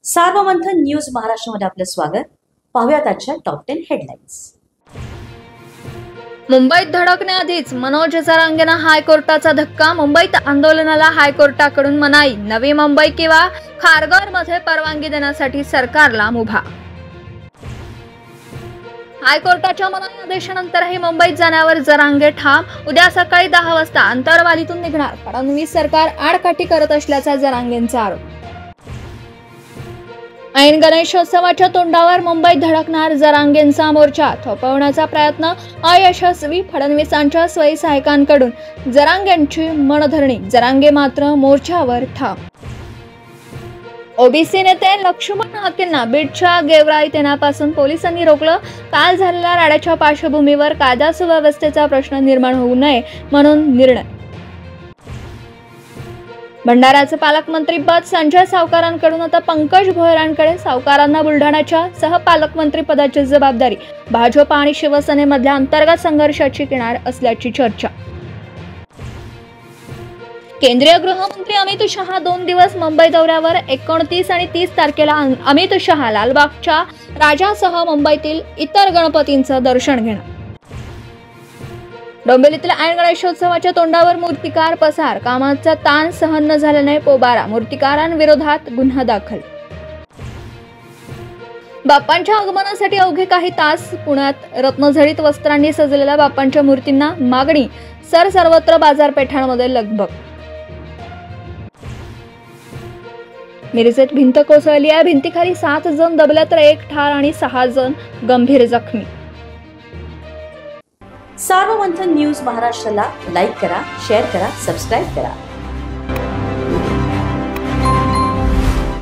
Sarvamanthan news महाराष्ट्रामध्ये आपलं स्वागत। पाहूयात आजच्या टॉप 10 हेडलाईन्स। मुंबईत धडकण्याआधीच मनोज जरांगेंना हायकोर्टाचा धक्का। मुंबईत आंदोलनाला हायकोर्टाकडून मनाई। नवी मुंबई किंवा खारघरमध्ये परवानगी देण्यासाठी सरकारला मुभा। हायकोर्टाच्या मनाई आदेशानंतरही मुंबईत जाण्यावर जरांगे ठाम। उद्या सकाळी 10 वाजता अंतरवालीतून निघणार। फडणवीस सरकार आडकाठी करत असल्याचा जरांगेंचा आरोप। ऐन गणेशोत्सवाच्या तोंडावर मुंबईत धडकणार जरांगेंचा मोर्चा। थोपवण्याचा प्रयत्न अयशस्वी। फडणवीसांच्या स्वयंसेवकांकडून जरांगेंची मनधरणी। जरांगे मात्र मोर्चावर ठाम। ओबीसी नेते लक्ष्मण हाकेंना बीडच्या गेवराईत येण्यापासून पोलिसांनी रोखलं। काल झालेल्या राड्याच्या पार्श्वभूमीवर कायदा सुव्यवस्थेचा प्रश्न निर्माण होऊ नये म्हणून निर्णय। भंडाऱ्याचे पालकमंत्रीपद संजय सावकारांकडून आता पंकज भोयरांकडे। सावकारांना बुलढाण्याच्या सहपालकमंत्री पदाची जबाबदारी। भाजप आणि शिवसेनेमधल्या अंतर्गत संघर्षाची किनार असल्याची चर्चा। केंद्रीय गृहमंत्री अमित शहा 2 दिवस मुंबई दौऱ्यावर। 29 आणि 30 तारखेला अमित शहा लालबागच्या राजासह मुंबईतील इतर गणपतींचं दर्शन घेणार। डोंबिवलीतील ऐन गणेशोत्सवाच्या तोंडावर मूर्तिकार पसार। कामाचा ताण सहन न झाल्याने पोबारा। मूर्तिकारांविरोधात गुन्हा दाखल। बाप्पांच्या आगमनासाठी अवघे काही तास पुण्यात रत्नजडित वस्त्रांनी सजलेल्या बाप्पांच्या मूर्तींना मागणी। सर्वत्र बाजारपेठांमध्ये लगबग। मिरजेत भिंत कोसळली आहे। भिंतीखाली 7 जण दबले तर 1 ठार आणि 6 जण गंभीर जखमी। सार्वमंथन न्यूज महाराष्ट्राला लाईक करा, शेअर करा, सबस्क्राईब करा।